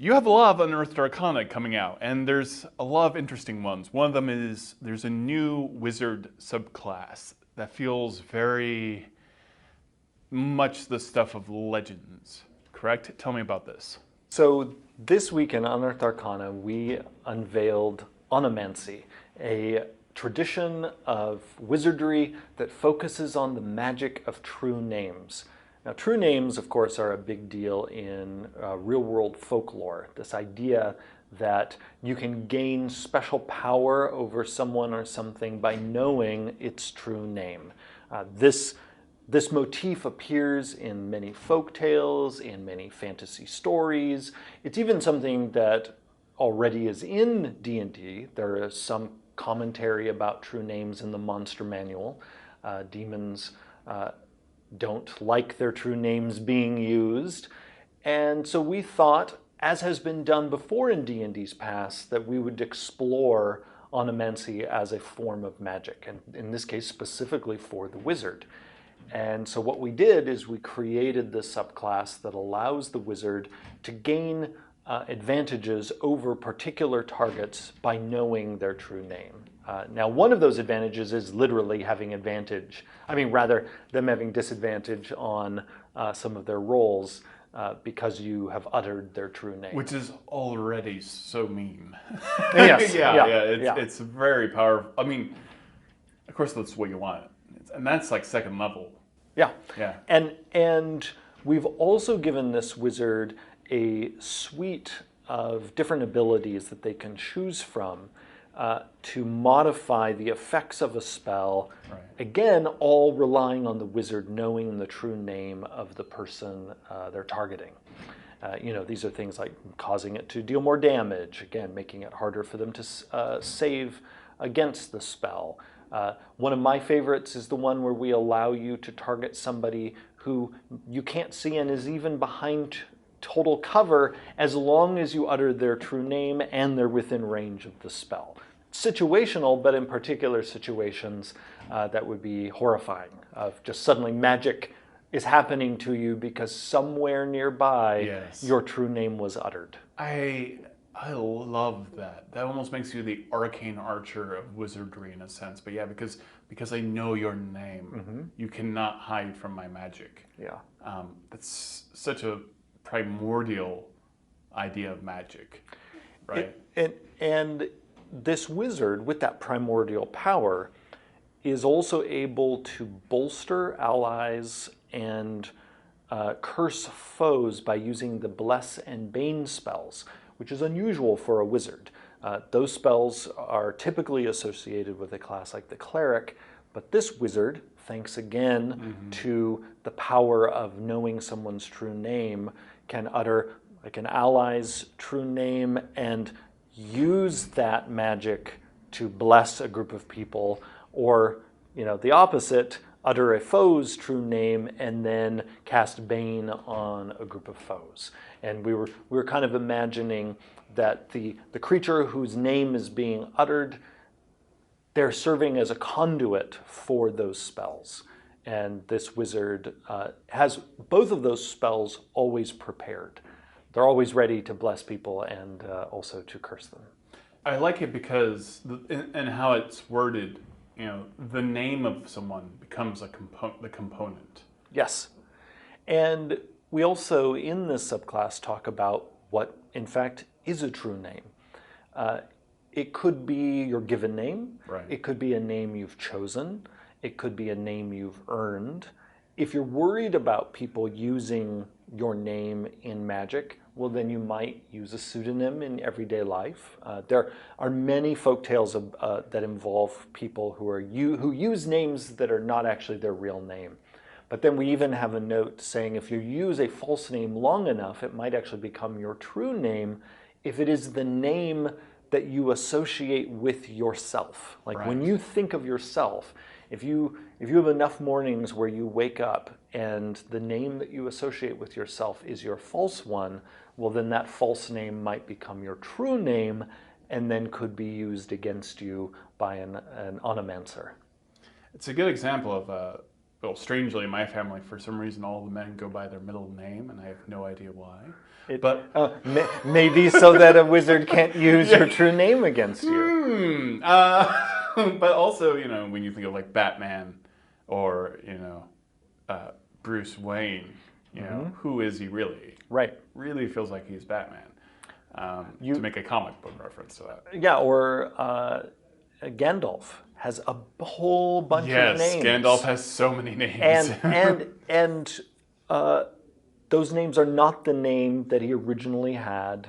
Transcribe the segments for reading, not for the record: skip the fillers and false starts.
You have a lot of Unearthed Arcana coming out, and there's a lot of interesting ones. One of them is there's a new wizard subclass that feels very much the stuff of legends, correct? Tell me about this. So this week in Unearthed Arcana, we unveiled Onomancy, a tradition of wizardry that focuses on the magic of true names. Now, true names, of course, are a big deal in real-world folklore. This idea that you can gain special power over someone or something by knowing its true name. This motif appears in many folk tales, in many fantasy stories. It's even something that already is in D&D. There is some commentary about true names in the monster manual. Demons don't like their true names being used. And so we thought, as has been done before in D&D's past, that we would explore Onomancy as a form of magic, and in this case specifically for the wizard. And so what we did is we created this subclass that allows the wizard to gain advantages over particular targets by knowing their true name. Now, one of those advantages is literally having advantage. I mean, rather, them having disadvantage on some of their rolls because you have uttered their true name. Which is already so mean. Yes. It's very powerful. I mean, of course, that's what you want. And that's like second level. Yeah. Yeah. And we've also given this wizard a suite of different abilities that they can choose from to modify the effects of a spell. Right. Again, all relying on the wizard knowing the true name of the person they're targeting. These are things like causing it to deal more damage, again, making it harder for them to save against the spell. One of my favorites is the one where we allow you to target somebody who you can't see and is even behind total cover as long as you utter their true name and they're within range of the spell. Situational, but in particular situations that would be horrifying, of just suddenly magic is happening to you because somewhere nearby your true name was uttered. I love that. That almost makes you the arcane archer of wizardry in a sense. But yeah, because I know your name, you cannot hide from my magic. Yeah. That's such a primordial idea of magic, right? And this wizard, with that primordial power, is also able to bolster allies and curse foes by using the bless and bane spells, which is unusual for a wizard. Those spells are typically associated with a class like the cleric, but this wizard, thanks again to the power of knowing someone's true name, can utter like an ally's true name and use that magic to bless a group of people, or the opposite, utter a foe's true name and then cast bane on a group of foes. And we were kind of imagining that the creature whose name is being uttered, they're serving as a conduit for those spells. And this wizard has both of those spells always prepared. They're always ready to bless people and also to curse them. I like it because, and how it's worded, the name of someone becomes the component. Yes. And we also, in this subclass, talk about what, in fact, is a true name. It could be your given name. Right. It could be a name you've chosen. It could be a name you've earned. If you're worried about people using your name in magic, well, then you might use a pseudonym in everyday life. There are many folktales that involve people who use names that are not actually their real name. But then we even have a note saying if you use a false name long enough, it might actually become your true name if it is the name that you associate with yourself. Like when you think of yourself, if you have enough mornings where you wake up and the name that you associate with yourself is your false one, well, then that false name might become your true name and then could be used against you by an onomancer. It's a good example of well, strangely, in my family, for some reason, all the men go by their middle name, and I have no idea why. Maybe so that a wizard can't use your true name against you. But also, when you think of like Batman or Bruce Wayne, who is he really? Right. Really feels like he's Batman. To make a comic book reference to that. Yeah, or Gandalf has a whole bunch of names. Yes, Gandalf has so many names. And those names are not the name that he originally had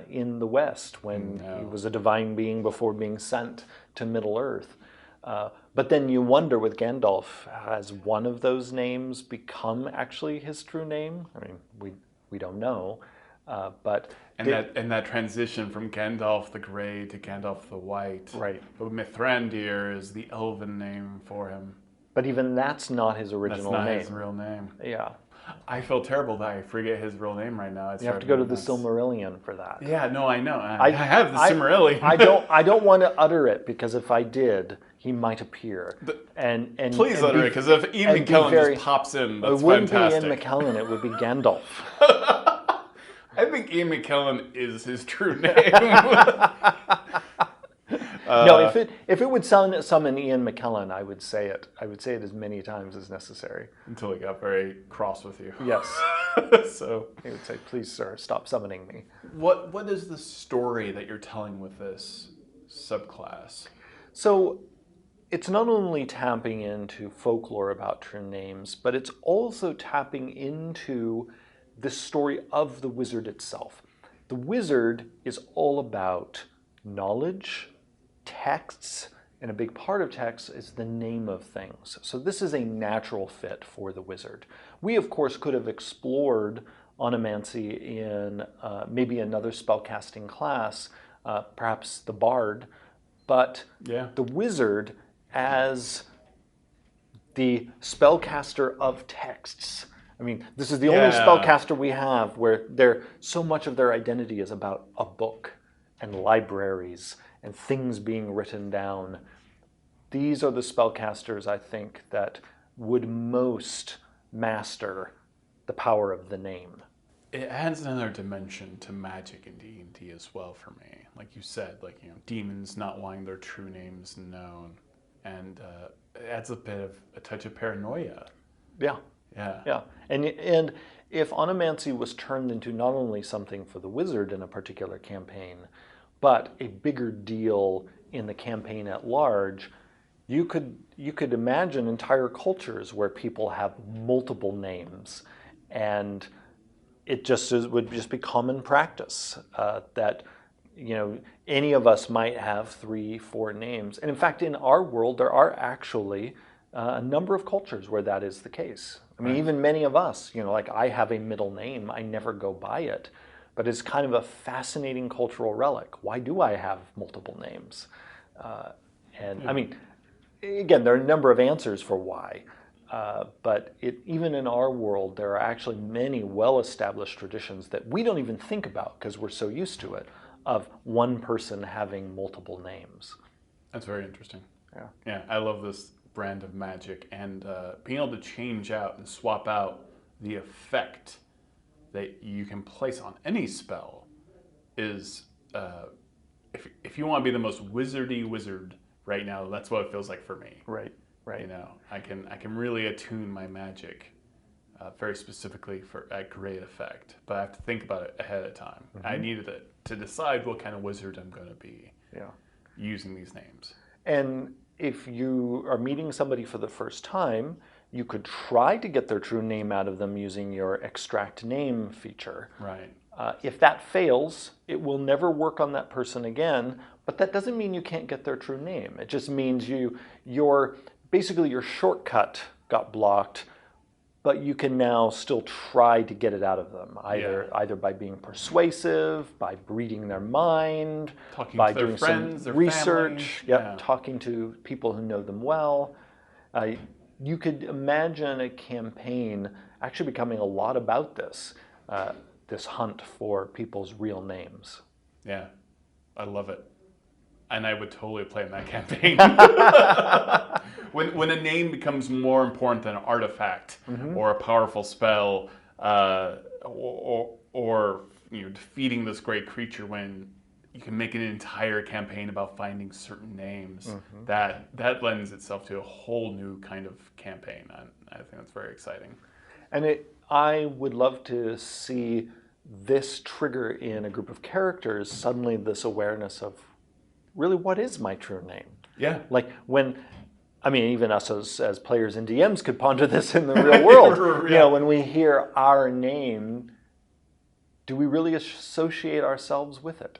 in the West when he was a divine being before being sent to Middle-earth. But then you wonder with Gandalf, has one of those names become actually his true name? I mean, we don't know. But that transition from Gandalf the Grey to Gandalf the White. Right. But Mithrandir is the elven name for him. But even that's not his original name. That's not his real name. Yeah. I feel terrible that I forget his real name right now. You have to go to the Silmarillion for that. Yeah, no, I know. I have the Silmarillion. I don't want to utter it because if I did, he might appear. Please utter it, because if Ian McKellen just pops in, that's fantastic. It wouldn't be Ian McKellen, it would be Gandalf. I think Ian McKellen is his true name. No, if it would summon Ian McKellen, I would say it. I would say it as many times as necessary. Until he got very cross with you. Yes. So he would say, "Please, sir, stop summoning me." What is the story that you're telling with this subclass? So it's not only tapping into folklore about true names, but it's also tapping into the story of the wizard itself. The wizard is all about knowledge, texts, and a big part of text is the name of things. So this is a natural fit for the wizard. We, of course, could have explored Onomancy in maybe another spellcasting class, perhaps the bard, but the wizard as the spellcaster of texts. I mean, this is the only spellcaster we have where so much of their identity is about a book and libraries and things being written down. These are the spellcasters, I think, that would most master the power of the name. It adds another dimension to magic in D&D as well for me. Like you said, demons not wanting their true names known. And it adds a touch of paranoia. Yeah. Yeah. Yeah. And if Onomancy was turned into not only something for the wizard in a particular campaign, but a bigger deal in the campaign at large, you could imagine entire cultures where people have multiple names, and it would just be common practice that any of us might have 3-4 names. And in fact, in our world, there are actually a number of cultures where that is the case. I mean, even many of us, like I have a middle name, I never go by it. But it's kind of a fascinating cultural relic. Why do I have multiple names? I mean, again, there are a number of answers for why. But even in our world, there are actually many well-established traditions that we don't even think about because we're so used to it, of one person having multiple names. That's very interesting. Yeah. Yeah, I love this brand of magic, and being able to change out and swap out the effect that you can place on any spell is, if you want to be the most wizardy wizard right now, that's what it feels like for me. Right. I can really attune my magic very specifically for a great effect, but I have to think about it ahead of time. Mm-hmm. I needed to decide what kind of wizard I'm going to be using these names. And if you are meeting somebody for the first time, you could try to get their true name out of them using your extract name feature. Right. If that fails, it will never work on that person again, but that doesn't mean you can't get their true name. It just means basically your shortcut got blocked, but you can now still try to get it out of them, either by being persuasive, by reading their mind, by doing some research, talking to people who know them well. You could imagine a campaign actually becoming a lot about this hunt for people's real names. Yeah, I love it. And I would totally play in that campaign. when a name becomes more important than an artifact or a powerful spell, or defeating this great creature, when you can make an entire campaign about finding certain names, that lends itself to a whole new kind of campaign. I think that's very exciting. And I would love to see this trigger in a group of characters suddenly this awareness of, really, what is my true name? Yeah. Like even us as players and DMs could ponder this in the real world. Yeah. When we hear our name, do we really associate ourselves with it?